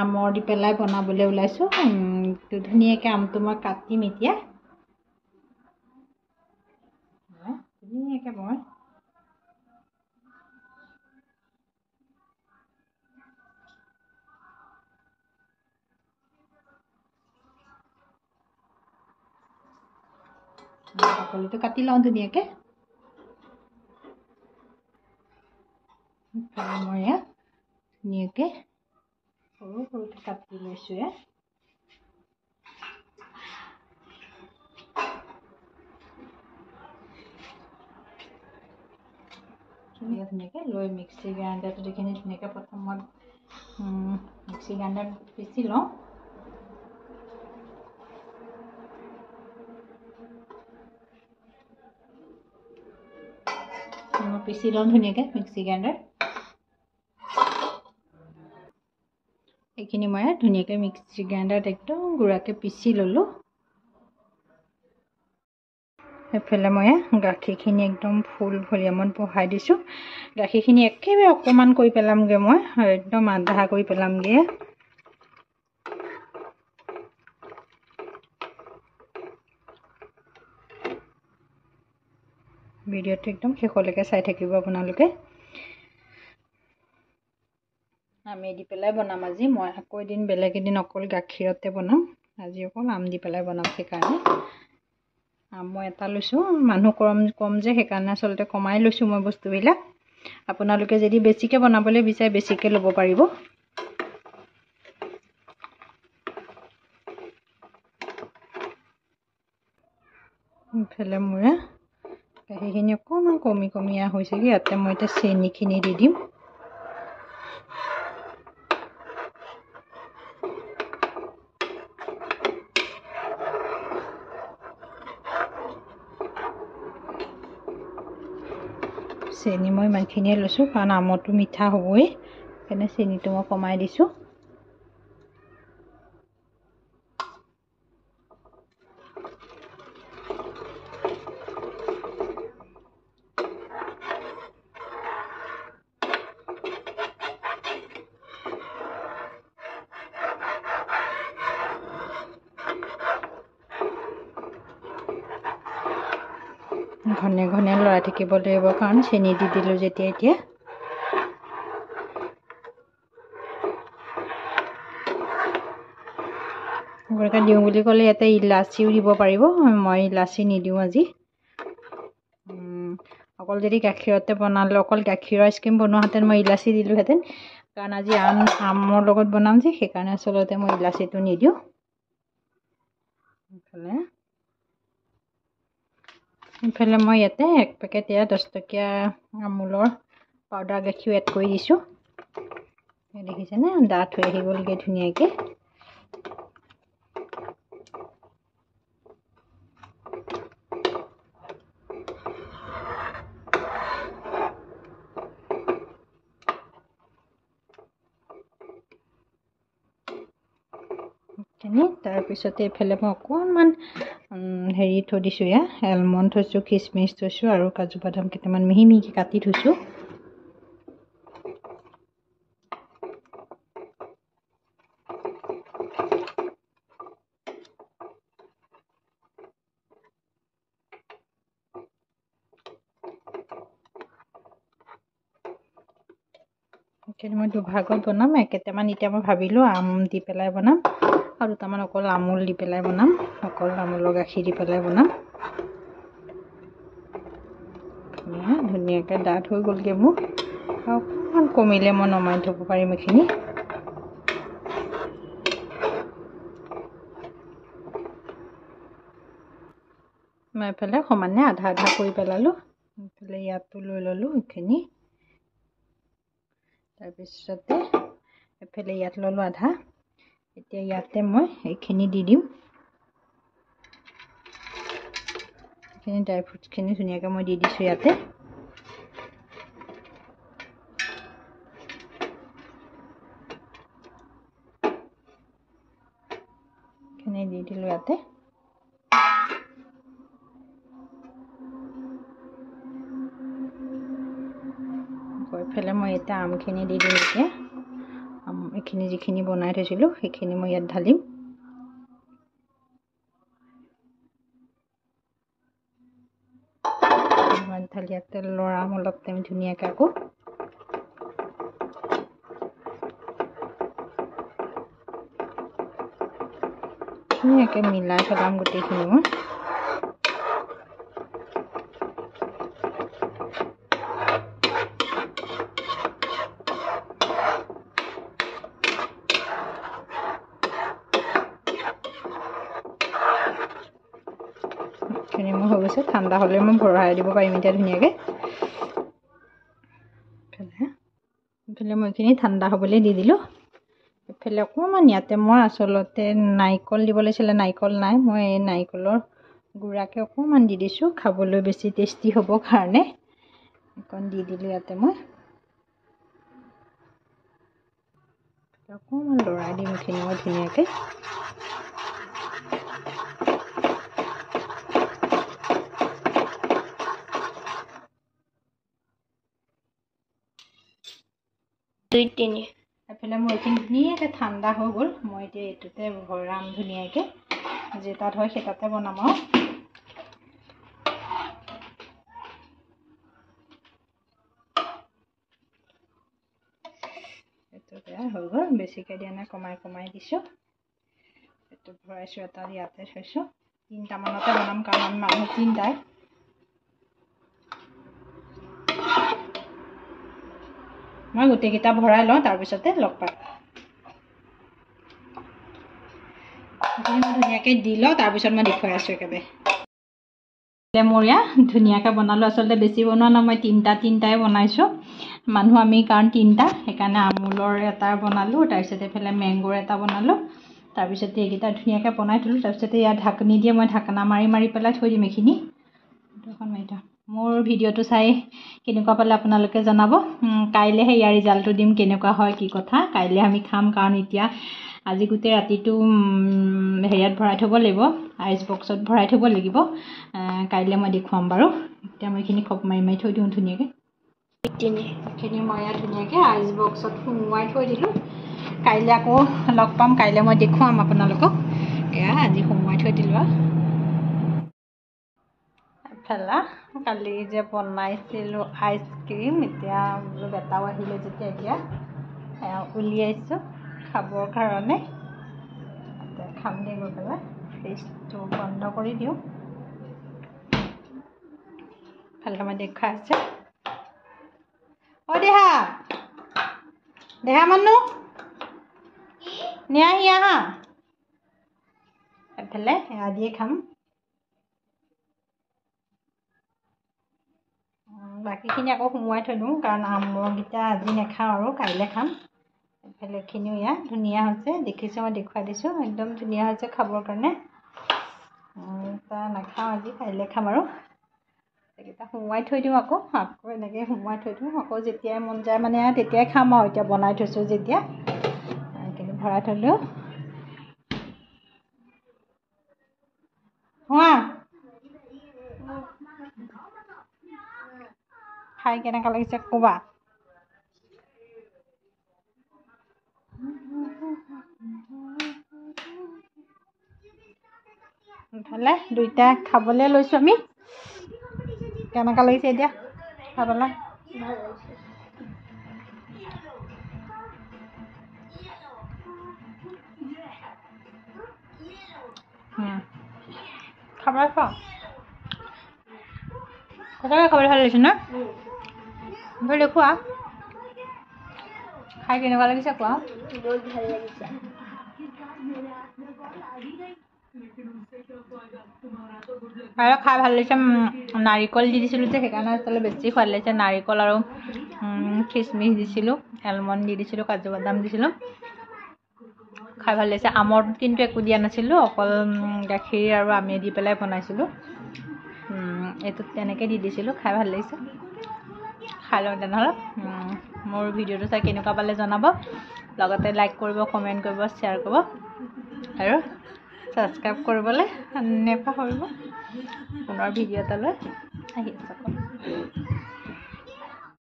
আমৰ দি পেলাই বনাবলৈ ওলাইছোঁ। ধুনীয়াকৈ আমটো মই কাটিম এতিয়া। ধুনীয়াকৈ মই বাকলিটো কাটি লওঁ ধুনীয়াকৈ। মই ইয়াত ধুনীয়াকৈ সৰু সৰুকৈ কাটি লৈছোঁ। ধুনীয়াকৈ লৈ মিক্সি গ্ৰাইণ্ডাৰটো এইখিনি ধুনীয়াকৈ প্ৰথম মই মিক্সি গ্ৰাইণ্ডাৰত পিচি লওঁ। পিচি লওঁ ধুনীয়াকৈ মিক্সি গ্ৰাইণ্ডাৰ। এইখিনি মই ধুনীয়াকৈ মিক্সি গ্ৰাইণ্ডাৰত একদম গুড়াকৈ পিচি ল'লোঁ। এইফালে মই গাখীৰখিনি একদম ফুল ভলিউমত বহাই দিছোঁ। গাখীৰখিনি একেবাৰে অকণমান কৰি পেলামগৈ, মই একদম আধা কৰি পেলামগৈ। ভিডিঅ'টো একদম শেষলৈকে চাই থাকিব আপোনালোকে। আমি দি পেলাই বনাম আজি। মই আকৌ এদিন বেলেগ এদিন অকল গাখীৰতে বনাম, আজি অকল আম দি পেলাই বনাম। সেইকাৰণে আম মই এটা লৈছোঁ, মানুহ কম যে সেইকাৰণে আচলতে কমাই লৈছোঁ মই বস্তুবিলাক। আপোনালোকে যদি বেছিকৈ বনাবলৈ বিচাৰে বেছিকৈ ল'ব পাৰিব। ইফালে মোৰ গাখীৰখিনি অকণমান কমিয়া হৈছেগৈ। ইয়াতে মই এতিয়া চেনিখিনি দি দিম। চেনি মই ইমানখিনিয়ে লৈছোঁ কাৰণ আমটো মিঠা হ'বই, সেইকাৰণে চেনিটো মই কমাই দিছোঁ। ঘনে ঘনে লৰাই থাকিব লাগিব কাৰণ চেনি দি দিলোঁ যেতিয়া। এতিয়া আপোনালোকে দিওঁ বুলি ক'লে ইয়াতে ইলাচিও দিব পাৰিব, মই ইলাচি নিদিওঁ আজি। অকল যদি গাখীৰতে বনালে, অকল গাখীৰৰ আইচক্ৰীম বনোৱাহেঁতেন মই ইলাচি দিলোঁহেঁতেন, কাৰণ আজি আমৰ লগত বনাম যে সেইকাৰণে আচলতে মই ইলাচিটো নিদিওঁ। ইফালে মই ইয়াতে 1 পেকেট 10 টকীয়া আমুলৰ পাউডাৰ গাখীৰ এড কৰি দিছোঁ। দেখিছেনে ডাঠ হৈ আহি গ'লগৈ ধুনীয়াকৈ। তাৰপিছতে এইফালে মই অকণমান হেৰি থৈ দিছোঁ, এলমণ্ড থৈছোঁ, খিচমিচ থৈছোঁ আৰু কাজু বাদাম কেইটামান মিহি মিহিকৈ কাটি থৈছোঁ। সেইখিনি মই দুভাগত বনাম। কেইটামান এতিয়া মই ভাবিলোঁ আম দি পেলাই বনাম আৰু দুটামান অকল আমুল দি পেলাই বনাম, অকল আমুলৰ গাখীৰ দি পেলাই বনাম। ধুনীয়াকৈ ডাঠ হৈ গ'লগৈ মোৰ, অকণমান কমিলে মই নমাই থ'ব পাৰিম এইখিনি। মই এইফালে সমানে আধা আধা কৰি পেলালোঁ। এইফালে ইয়াতো লৈ ল'লোঁ এইখিনি, তাৰপিছতে এইফালে ইয়াত ল'লোঁ আধা। এতিয়া ইয়াতে মই এইখিনি দি দিম। এইখিনি ড্ৰাই ফ্ৰুটছখিনি ধুনীয়াকৈ মই দি দিছোঁ ইয়াতে। এইখিনি দি দিলোঁ ইয়াতে। এইফালে মই এতিয়া আমখিনি দি দিম। এতিয়া শাকখিনি যিখিনি বনাই থৈছিলোঁ সেইখিনি মই ইয়াত ঢালিম। ঢালি ইয়াতে লৰাম অলপ টাইম ধুনীয়াকৈ আকৌ। ধুনীয়াকৈ মিলাই পেলাম গোটেইখিনি মই। খিনি মোৰ হৈ গৈছে, ঠাণ্ডা হ'লে মই ভৰাই দিব পাৰিম এতিয়া ধুনীয়াকৈ। এইফালে মই এইখিনি ঠাণ্ডা হ'বলৈ দি দিলোঁ। এইফালে অকণমান ইয়াতে মই আচলতে নাৰিকল দিব লাগিছিলে, নাৰিকল নাই, মই এই নাৰিকলৰ গুড়াকে অকণমান দি দিছোঁ খাবলৈ বেছি টেষ্টি হ'ব কাৰণে। অকণ দি দিলোঁ ইয়াতে মই। অকণমান লৰাই দিম এইখিনি মই ধুনীয়াকৈ। এইফালে মোৰ এইখিনি ধুনীয়াকৈ ঠাণ্ডা হৈ গ'ল। মই এতিয়া এইটোতে ভৰাম ধুনীয়াকৈ, যেটাত হয় সেইটাতে বনাম আৰু। এইটোতে হৈ গ'ল, বেছিকৈ দিয়া নাই, কমাই কমাই দিছোঁ। এইটো ভৰাইছোঁ, এটা ইয়াতে থৈছোঁ। 3টামানতে বনাম কাৰণ আমি মানুহ 3টাই। মই গোটেইকেইটা ভৰাই লওঁ, তাৰপিছতে লগ পাম। মই ধুনীয়াকৈ দি লওঁ, তাৰপিছত মই দেখুৱাই আছোঁ একেবাৰে। মোৰ ইয়াত ধুনীয়াকৈ বনালোঁ। আচলতে বেছি বনোৱা নাই, মই 3টাই বনাইছোঁ। মানুহ আমি কাৰণ 3টা, সেইকাৰণে আমুলৰ এটা বনালোঁ, তাৰপিছতে এইফালে মেংগোৰ এটা বনালোঁ। তাৰপিছতে এইকেইটা ধুনীয়াকৈ বনাই থলোঁ। তাৰপিছতে ইয়াত ঢাকনি দিয়ে মই ঢাকনা মাৰি পেলাই থৈ দিম এইখিনি। মোৰ ভিডিঅ'টো চাই কেনেকুৱা পালে আপোনালোকে জনাব। কাইলৈহে ইয়াৰ ৰিজাল্টটো দিম, কেনেকুৱা হয় কি কথা। কাইলৈ আমি খাম, কাৰণ এতিয়া আজি গোটেই ৰাতিটো হেৰিয়াত ভৰাই থ'ব লাগিব, আইচ বক্সত ভৰাই থ'ব লাগিব। কাইলৈ মই দেখুৱাম বাৰু। এতিয়া মই এইখিনি খপ মাৰি থৈ দিওঁ ধুনীয়াকৈ। এইখিনি মই ইয়াত ধুনীয়াকৈ আইচ বক্সত সুমুৱাই থৈ দিলোঁ। কাইলৈ আকৌ লগ পাম, কাইলৈ মই দেখুৱাম আপোনালোকক। এয়া আজি সুমুৱাই থৈ দিলোঁ আৰু। এফালে কালি যে বনাইছিলোঁ আইচক্ৰীম, এতিয়া বোলো বেটাও আহিলে যেতিয়া এতিয়া উলিয়াইছোঁ খাবৰ কাৰণে। এতিয়া খাম দে গৈ পেলাই। ফ্ৰিজটো বন্ধ কৰি দিওঁ। ফালে মই দেখুৱাই আছে। অ' দেহা, দেহা মানুহ নিয়াহি আহা। এফালে সেয়া দিয়ে খাম। বাকীখিনি আকৌ সুমুৱাই থৈ দিওঁ, কাৰণ আমৰকেইটা আজি নাখাওঁ আৰু কাইলৈ খাম। এইফালেখিনিও ইয়াত ধুনীয়া হৈছে, দেখিছোঁ মই দেখুৱাই দিছোঁ, একদম ধুনীয়া হৈছে খাবৰ কাৰণে। এটা নাখাওঁ আজি, কাইলৈ খাম আৰু। এইকেইটা সুমুৱাই থৈ দিওঁ, আকৌ এনেকৈ সুমুৱাই থৈ দিওঁ। আকৌ যেতিয়াই মন যায় মানে তেতিয়াই খাম আৰু। এতিয়া বনাই থৈছোঁ যেতিয়া এইখিনি ভৰাই থ'লোঁ। খাই কেনেকুৱা লাগিছে ক'বা। ইফালে দুইটা খাবলৈ লৈছোঁ আমি। কেনেকুৱা লাগিছে এতিয়া খাবলৈ? খাবলৈ খোৱা সঁচাকৈ খাবলৈ ভাল লাগিছে ন? দেখুওৱা খাই কেনেকুৱা লাগিছে কোৱা। বহুত ভাল লাগিছে। আৰু খাই ভাল লাগিছে। নাৰিকল দি দিছিলোঁ যে সেইকাৰণে আচলতে বেছি সোৱাদ লাগিছে। নাৰিকল আৰু খিচমিচ দিছিলোঁ, এলমণ্ড দি দিছিলোঁ, কাজু বাদাম দিছিলোঁ। খাই ভাল লাগিছে। আমত কিন্তু একো দিয়া নাছিলোঁ, অকল গাখীৰ আৰু আমে দি পেলাই বনাইছিলোঁ। এইটোত তেনেকৈ দি দিছিলোঁ। খাই ভাল লাগিছে। খাই লওঁ তেনেহ'লে। মোৰ ভিডিঅ'টো চাই কেনেকুৱা পালে জনাব। লগতে লাইক কৰিব, কমেণ্ট কৰিব, শ্বেয়াৰ কৰিব আৰু ছাবস্ক্ৰাইব কৰিবলৈ নাপাহৰিব। পুনৰ ভিডিঅ' এটালৈ আহি আছোঁ।